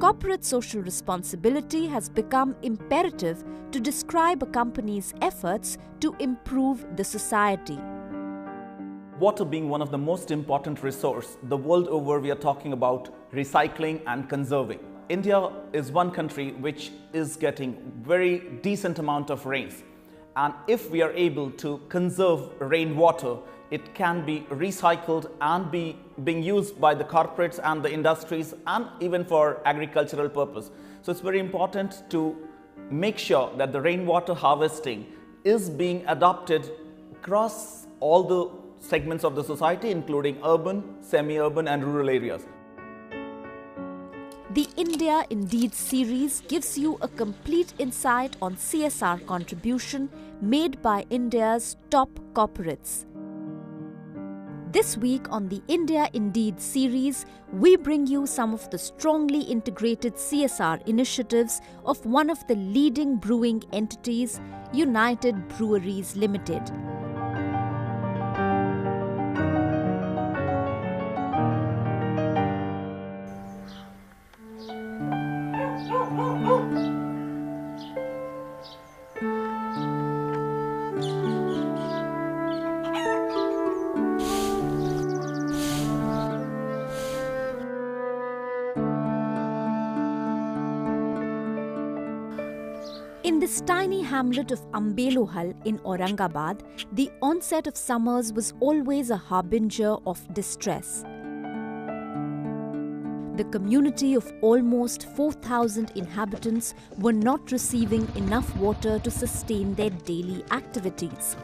corporate social responsibility has become imperative to describe a company's efforts to improve the society. Water being one of the most important resources, the world over we are talking about recycling and conserving. India is one country which is getting very decent amount of rains. And if we are able to conserve rainwater, it can be recycled and being used by the corporates and the industries and even for agricultural purpose. So it's very important to make sure that the rainwater harvesting is being adopted across all the segments of the society, including urban, semi-urban and rural areas. The India Indeed series gives you a complete insight on CSR contribution made by India's top corporates. This week on the India Indeed series, we bring you some of the strongly integrated CSR initiatives of one of the leading brewing entities, United Breweries Limited. In this tiny hamlet of Ambelohal in Aurangabad, the onset of summers was always a harbinger of distress. The community of almost 4,000 inhabitants were not receiving enough water to sustain their daily activities.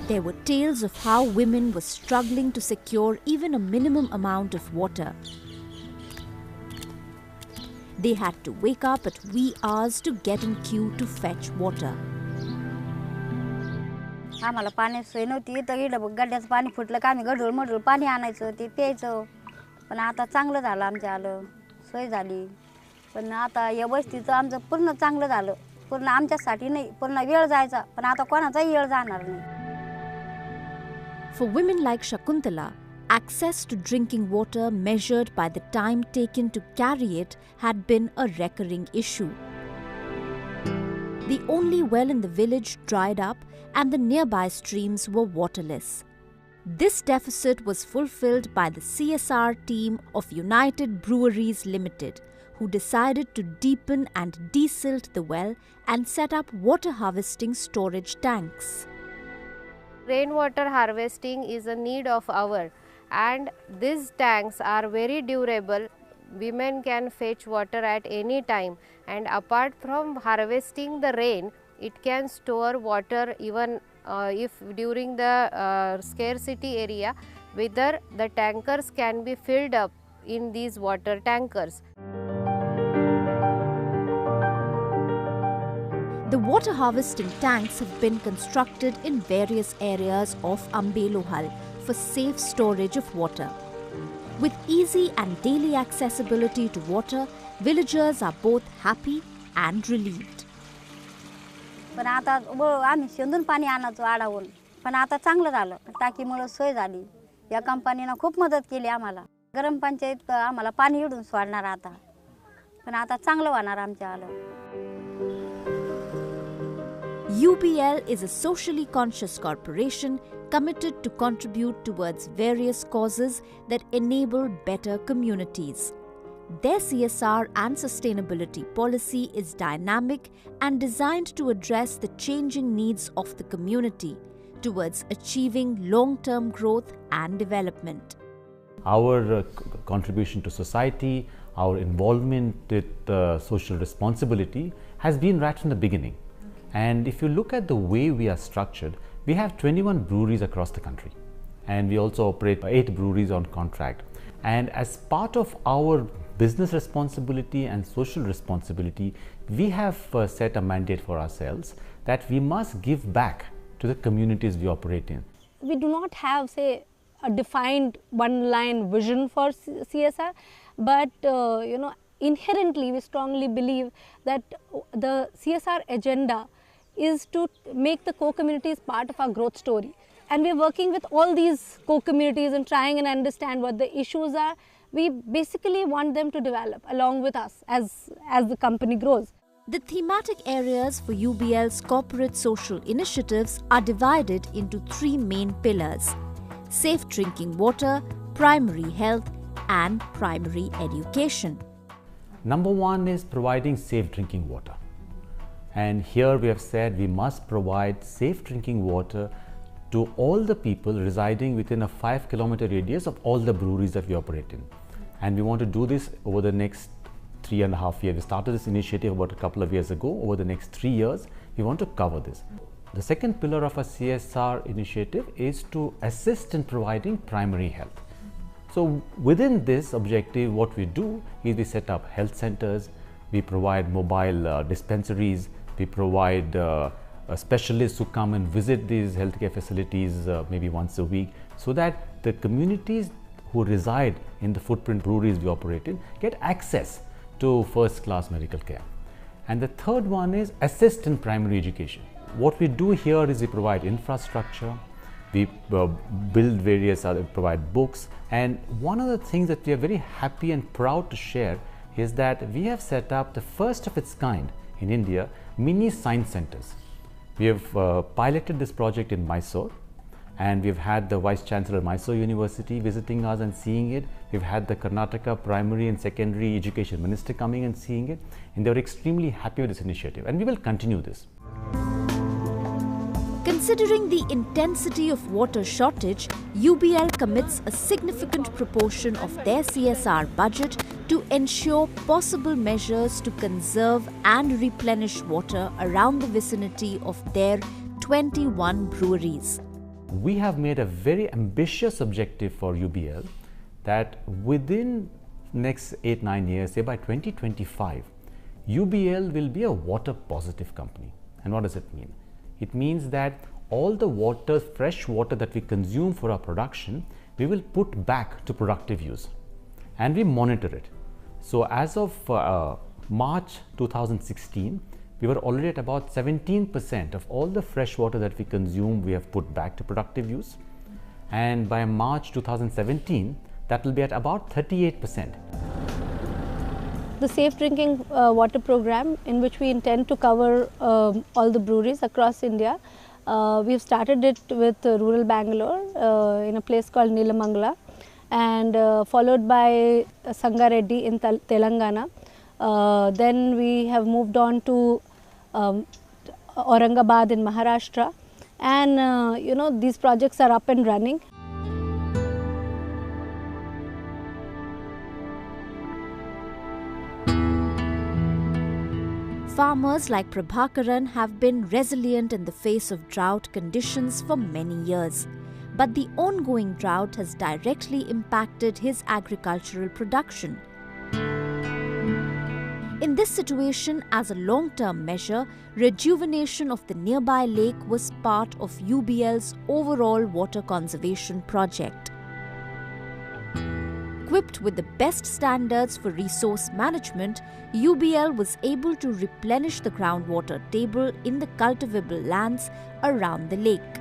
There were tales of how women were struggling to secure even a minimum amount of water. They had to wake up at wee hours to get in queue to fetch water. आम्हाला पाण्याची सोय नव्हती तर इकडं गड्ड्याचं पाणी फुटलं का आम्ही गढूळ मढूळ पाणी आणायचं ते प्यायचं. पण आता चांगलं झालं आमच्या आलं सोय झाली. पण आता या वस्तीचं आमचं पूर्ण चांगलं झालं. पूर्ण आमच्यासाठी नाही पूर्ण वेळ जायचा पण आता कोणाचाही वेळ जाणार नाही. For women like Shakuntala, access to drinking water measured by the time taken to carry it had been a recurring issue. The only well in the village dried up and the nearby streams were waterless. This deficit was fulfilled by the CSR team of United Breweries Limited, who decided to deepen and desilt the well and set up water harvesting storage tanks. Rainwater harvesting is a need of our, and these tanks are very durable. Women can fetch water at any time, and apart from harvesting the rain, it can store water even if during the scarcity area, whether the tankers can be filled up in these water tankers. The water harvesting tanks have been constructed in various areas of Ambelohal for safe storage of water. With easy and daily accessibility to water, villagers are both happy and relieved. पण आता आम्ही शेंदून पाणी आणायचो आडावून पण आता चांगलं झालं टाकीमुळे सोय झाली. या कंपनीने खूप मदत केली आम्हाला. गरम पंचायत आम्हाला पाणी इडून सोडणार आता. पण आता चांगलं होणार आमच्या आलं. UBL is a socially conscious corporation committed to contribute towards various causes that enable better communities. Their CSR and sustainability policy is dynamic and designed to address the changing needs of the community towards achieving long-term growth and development. Our contribution to society, our involvement with social responsibility has been right from the beginning. And if you look at the way we are structured, we have 21 breweries across the country. And we also operate 8 breweries on contract. And as part of our business responsibility and social responsibility, we have set a mandate for ourselves that we must give back to the communities we operate in. We do not have, say, a defined one-line vision for CSR, but inherently we strongly believe that the CSR agenda is to make the co-communities part of our growth story. And we are working with all these co-communities and trying and understand what the issues are, we basically want them to develop along with us as the company grows. The thematic areas for UBL's corporate social initiatives are divided into 3 main pillars: safe drinking water, primary health, and primary education. Number 1 is providing safe drinking water. And here we have said we must provide safe drinking water to all the people residing within a 5-kilometer radius of all the breweries that we operate in. And we want to do this over the next 3.5 years. We started this initiative about a couple of years ago. Over the next 3 years, we want to cover this. The second pillar of a CSR initiative is to assist in providing primary health. So within this objective, what we do is we set up health centers, we provide mobile dispensaries, we provide specialists who come and visit these healthcare facilities maybe once a week, so that the communities who reside in the footprint breweries we operate in get access to first-class medical care. And the third one is assist in primary education. What we do here is we provide infrastructure, we build various provide books, and one of the things that we are very happy and proud to share is that we have set up the first of its kind in India mini science centers. We have piloted this project in Mysore, and we've had the Vice Chancellor of Mysore University visiting us and seeing it. We've had the Karnataka Primary and Secondary Education Minister coming and seeing it, and they were extremely happy with this initiative, and we will continue this. Considering the intensity of water shortage, UBL commits a significant proportion of their CSR budget to ensure possible measures to conserve and replenish water around the vicinity of their 21 breweries. We have made a very ambitious objective for UBL that within next 8-9 years, say by 2025, UBL will be a water positive company. And what does it mean? It means that all the water, fresh water that we consume for our production, we will put back to productive use, and we monitor it. So as of March 2016, we were already at about 17% of all the fresh water that we consume we have put back to productive use, and by March 2017 that will be at about 38%. The Safe Drinking Water program, in which we intend to cover all the breweries across India. We have started it with rural Bangalore in a place called Neelamangala, and followed by Sangareddy in Telangana. Then we have moved on to Aurangabad in Maharashtra, and these projects are up and running. Farmers like Prabhakaran have been resilient in the face of drought conditions for many years. But the ongoing drought has directly impacted his agricultural production. In this situation, as a long-term measure, rejuvenation of the nearby lake was part of UBL's overall water conservation project. Equipped with the best standards for resource management, UBL was able to replenish the groundwater table in the cultivable lands around the lake.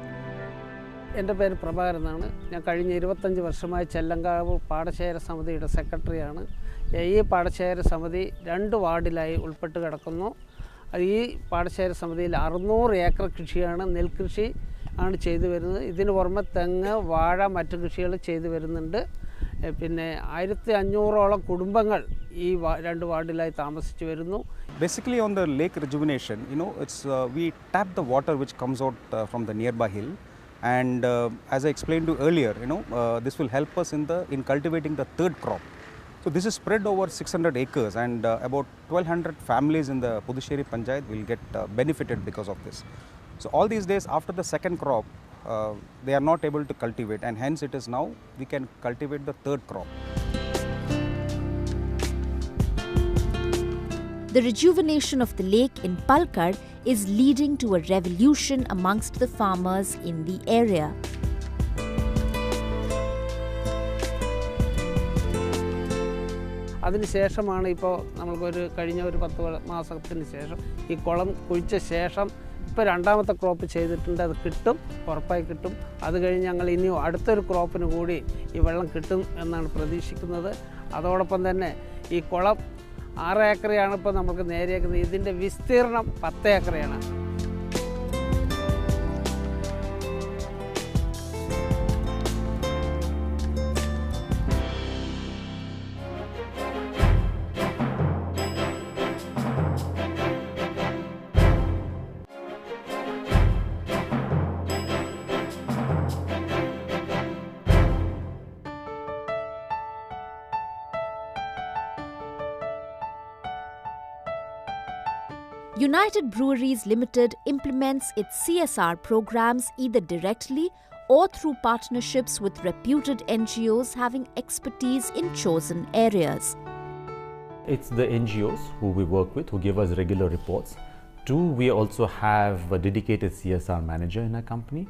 എൻ്റെ പേര് പ്രഭാകരനാണ്. ഞാൻ കഴിഞ്ഞ 25 വർഷമായി ചെല്ലങ്കാവ് പാടശേഖര സമിതിയുടെ സെക്രട്ടറിയാണ്. ഈ പാടശേഖര സമിതി 2 വാർഡിലായി ഉൾപ്പെട്ട് കിടക്കുന്നു. ഈ പാടശേഖര സമിതിയിൽ 600 ഏക്കർ കൃഷിയാണ്, നെൽകൃഷി ആണ് ചെയ്തു വരുന്നത്. ഇതിന് പുറമെ തെങ്ങ്, വാഴ, മറ്റു കൃഷികൾ ചെയ്തു വരുന്നുണ്ട്. പിന്നെ 1500ഓളം കുടുംബങ്ങൾ ഈ 2 വാർഡിലായി താമസിച്ചു വരുന്നു. Basically on the lake rejuvenation, it's we tap the water which comes out from the nearby hill, and as I explained to you earlier, this will help us in cultivating the third crop. So this is spread over 600 acres, and about 1200 families in the Puducherry Panchayat will get benefited because of this. So all these days after the second crop, they are not able to cultivate, and hence it is now we can cultivate the third crop. The rejuvenation of the lake in Palakkad is leading to a revolution amongst the farmers in the area. അതിനുശേഷമാണ് ഇപ്പോൾ നമ്മൾക്കൊരു കഴിഞ്ഞ ഒരു 10 മാസത്തിന് ശേഷം ഈ കുളം കുഴിച്ച ശേഷം ഇപ്പോൾ രണ്ടാമത്തെ ക്രോപ്പ് ചെയ്തിട്ടുണ്ട്, അത് കിട്ടും, ഉറപ്പായി കിട്ടും. അത് കഴിഞ്ഞ് ഞങ്ങൾ ഇനി അടുത്തൊരു ക്രോപ്പിന് കൂടി ഈ വെള്ളം കിട്ടും എന്നാണ് പ്രതീക്ഷിക്കുന്നത്. അതോടൊപ്പം തന്നെ ഈ കുളം 6 ഏക്കറയാണ് ഇപ്പോൾ നമുക്ക് നേരിയേക്കുന്നത്. ഇതിൻ്റെ വിസ്തീർണം 10 ഏക്കറയാണ്. United Breweries Limited implements its CSR programs either directly or through partnerships with reputed NGOs having expertise in chosen areas. It's the NGOs who we work with, who give us regular reports. 2, we also have a dedicated CSR manager in our company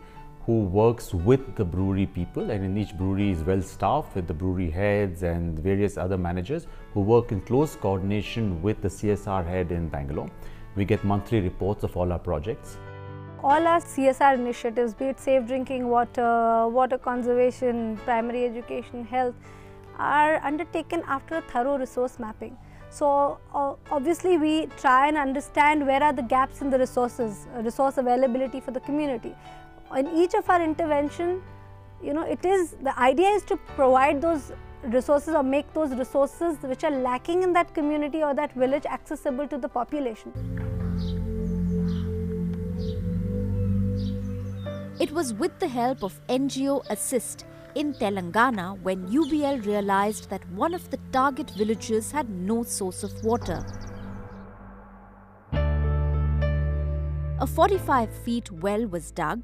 who works with the brewery people, and in each brewery is well staffed with the brewery heads and various other managers who work in close coordination with the CSR head in Bangalore. We get monthly reports of all our projects. All our CSR initiatives, be it safe drinking water, water conservation, primary education, health, are undertaken after a thorough resource mapping. So obviously we try and understand where are the gaps in the resources, resource availability for the community. In each of our intervention, the idea is to provide those resources or make those resources which are lacking in that community or that village accessible to the population. It was with the help of NGO Assist in Telangana when UBL realized that one of the target villages had no source of water. A 45-feet well was dug,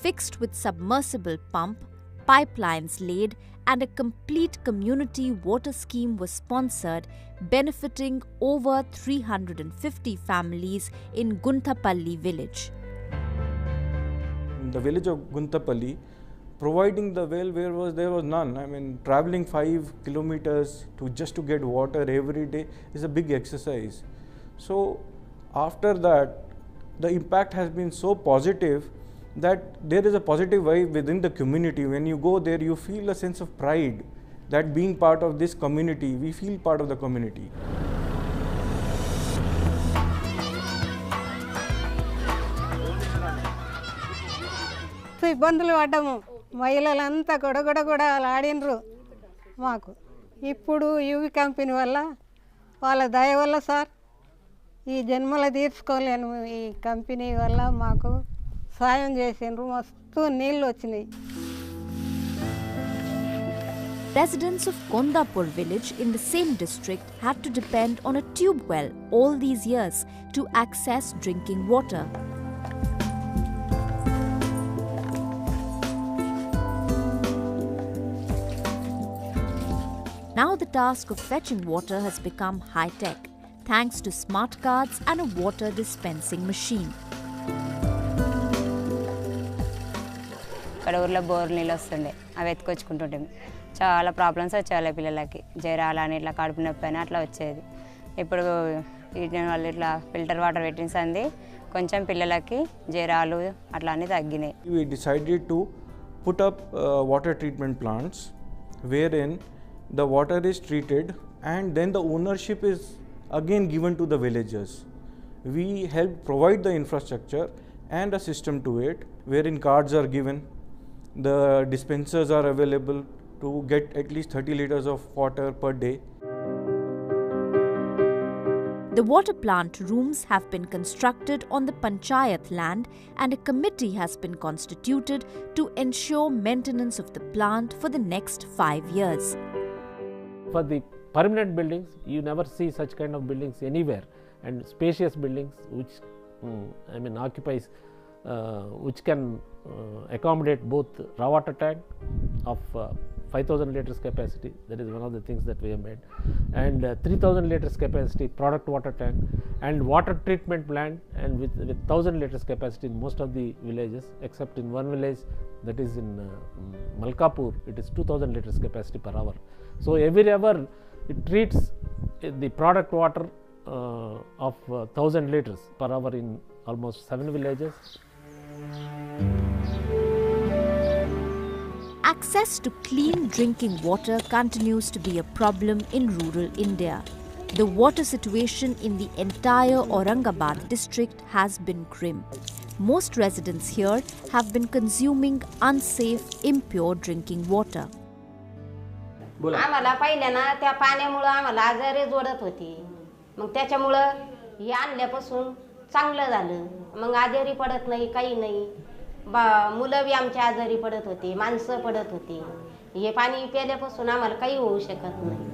fixed with submersible pump, pipelines laid, and a complete community water scheme was sponsored, benefiting over 350 families in Gunthapalli village. In the village of Gunthapalli, providing the well where there was none. I mean, traveling 5 kilometers just to get water every day is a big exercise. So after that, the impact has been so positive that there is a positive vibe within the community. When you go there, you feel a sense of pride that being part of this community, we feel part of the community. ఇబ్బందులు పడ్డాము, మహిళలంతా గొడగొడ ఆడినరు మాకు. ఇప్పుడు UV company వల్ల, వాళ్ళ దయ వల్ల sir, ఈ జన్మల తీర్చుకోలేను, ఈ కంపెనీ వల్ల మాకు సాయం చేసిండ్రు, మస్తు నీళ్ళు వచ్చినాయి. Residents of Kondapur village in the same district had to depend on a tube well all these years to access drinking water. Now the task of fetching water has become high-tech, thanks to smart cards and a water dispensing machine. ఇక్కడ ఊర్లో bore నీళ్ళు వస్తుండే, అవి ఎత్తుకొచ్చుకుంటుంటాం. చాలా problems వచ్చేవాళ్ళ పిల్లలకి, జ్వరాలని ఇట్లా కడుపు నొప్పి అని అట్లా వచ్చేది. ఇప్పుడు వాళ్ళు ఇట్లా ఫిల్టర్ వాటర్ పెట్టింది, కొంచెం పిల్లలకి జ్వరాలు అట్లా అన్నీ తగ్గినాయి. We decided to put up water treatment plants wherein the water is treated and then the ownership is again given to the villagers. We help provide the infrastructure and a system to it wherein cards are given, the dispensers are available to get at least 30 liters of water per day. The water plant rooms have been constructed on the Panchayat land and a committee has been constituted to ensure maintenance of the plant for the next 5 years. For the permanent buildings, you never see such kind of buildings anywhere, and spacious buildings which occupies, which can accommodate both raw water tank of 5,000 liters capacity, that is one of the things that we have made, and 3,000 liters capacity product water tank, and water treatment plant, and with 1,000 liters capacity in most of the villages, except in one village, that is in Malkapur, it is 2,000 liters capacity per hour. So every hour it treats the product water of 1,000 liters per hour in almost 7 villages. Access to clean drinking water continues to be a problem in rural India. The water situation in the entire Aurangabad district has been grim. Most residents here have been consuming unsafe, impure drinking water. आम्हाला पहिल्याना त्या पाण्यामुळे आम्हाला आजारी जोडत होती. मग त्याच्यामुळे हे आणल्यापासून चांगलं झालं. मग आजारी पडत नाही, काही नाही. मुलं बी आमची आजारी पडत होती, माणसं पडत होती. हे पाणी प्यायल्यापासून आम्हाला काही होऊ शकत नाही.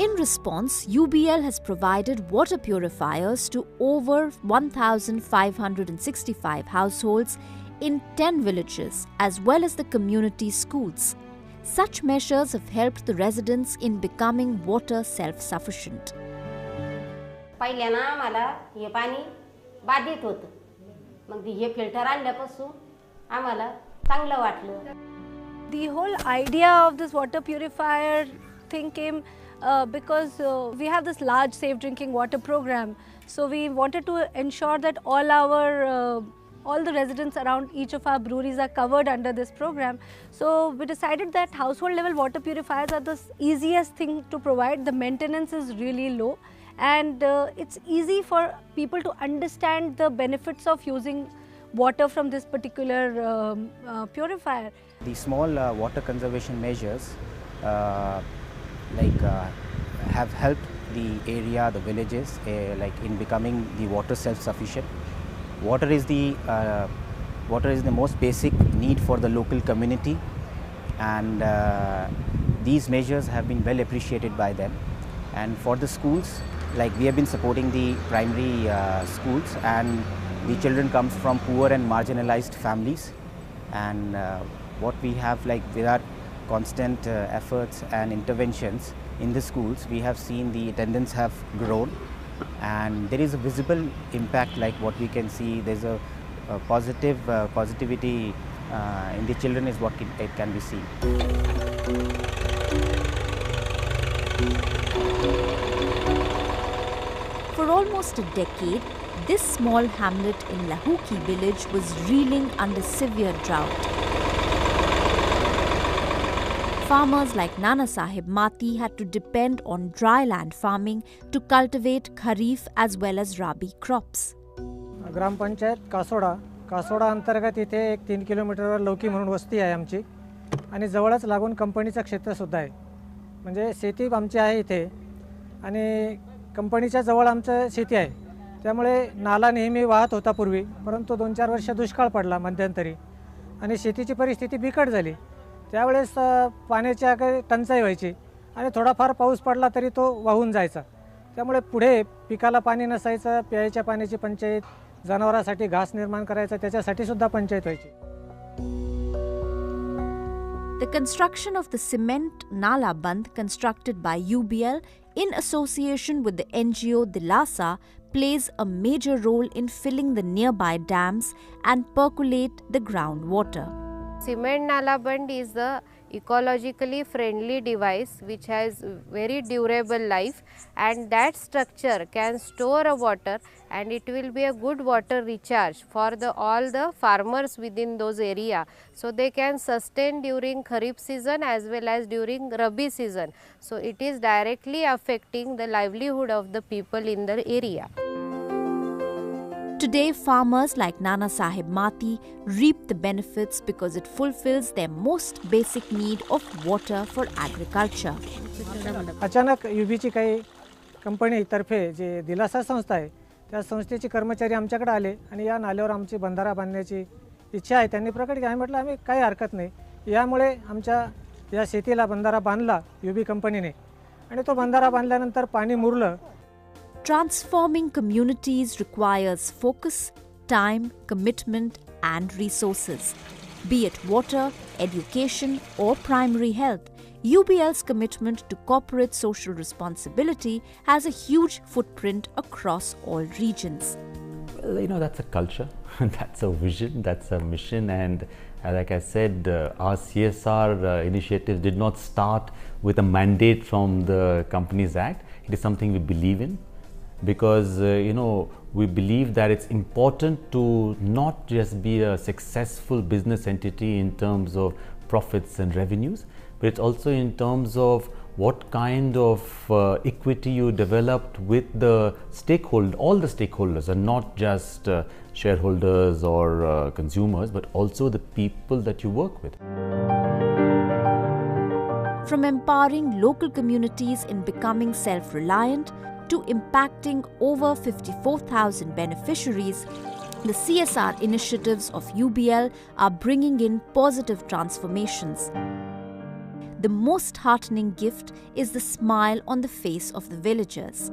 In response, UBL has provided water purifiers to over 1,565 households in 10 villages as well as the community schools. Such measures have helped the residents in becoming water self-sufficient. पहिल्याना आम्हाला हे पाणी बाधित होतं. मग हे फिल्टर आणल्यापासून आम्हाला चांगलं वाटलं. The whole idea of this water purifier thing came because we have this large safe drinking water program. So we wanted to ensure that all the residents around each of our breweries are covered under this program. So we decided that household level water purifiers are the easiest thing to provide. The maintenance is really low and it's easy for people to understand the benefits of using water from this particular purifier. The small water conservation measures have helped the area, the villages, in becoming the water self-sufficient. Water is the most basic need for the local community, and these measures have been well appreciated by them. And for the schools, we have been supporting the primary schools, and the children comes from poor and marginalized families. And what we have, with our constant efforts and interventions in the schools, we have seen the attendance have grown, and there is a visible impact, like what we can see. There's a positivity in the children is what it can be seen. For almost a decade, this small hamlet in Lahuki village was reeling under severe drought. Farmers like Nana Sahib Mati had to depend on dry land farming to cultivate kharif as well as rabi crops. ग्राम पंचायत कासोडा अंतर्गत इथे एक 3 किलोमीटरवर लौकी म्हणून वस्ती आहे आमची, आणि जवळच लागून कंपनीचं क्षेत्र सुद्धा आहे. म्हणजे शेती आमची आहे इथे आणि कंपनीच्या जवळ आमचं शेती आहे. त्यामुळे नाला नेहमी वाहत होता पूर्वी, परंतु 2-4 वर्ष दुष्काळ पडला मध्यंतरी आणि शेतीची परिस्थिती बिकट झाली. त्यावेळेस पाण्याची टंचाई व्हायची आणि थोडाफार पाऊस पडला तरी तो वाहून जायचा. त्यामुळे पुढे पिकाला पाणी नसायचं, प्यायच्या पाण्याची पंचायत, जनावरांसाठी घास निर्माण करायचा त्याच्यासाठी सुद्धा पंचायत व्हायची. The construction of the cement Nala Bandh constructed by UBL in association with the NGO Dilasa plays a major role in filling the nearby dams and percolate the groundwater. Cement Nala Bandh is the ecologically friendly device which has very durable life, and that structure can store a water and it will be a good water recharge for all the farmers within those area, so they can sustain during kharif season as well as during rabi season. So it is directly affecting the livelihood of the people in the area. Today, farmers like Nana Sahib Mati reap the benefits because it fulfills their most basic need of water for agriculture. अचानक UBची काही कंपनीतर्फे जे दिलासा संस्था आहे त्या संस्थेचे कर्मचारी आमच्याकडे आले आणि या नाल्यावर आमची बंधारा बांधण्याची इच्छा आहे त्यांनी प्रकट केली. आम्ही म्हटलं आम्ही काही हरकत नाही. यामुळे आमच्या या शेतीला बंधारा बांधला UB कंपनीने आणि तो बंधारा बांधल्यानंतर पाणी मुरलं. Transforming communities requires focus, time, commitment and resources. Be it water, education or primary health, UBL's commitment to corporate social responsibility has a huge footprint across all regions. Well, that's a culture, that's a vision, that's a mission, and like I said, our CSR initiatives did not start with a mandate from the Companies Act. It is something we believe in, because we believe that it's important to not just be a successful business entity in terms of profits and revenues, but it's also in terms of what kind of equity you developed with the all the stakeholders, and not just shareholders or consumers, but also the people that you work with. From empowering local communities in becoming self-reliant to impacting over 54,000 beneficiaries, the CSR initiatives of UBL are bringing in positive transformations. The most heartening gift is the smile on the face of the villagers.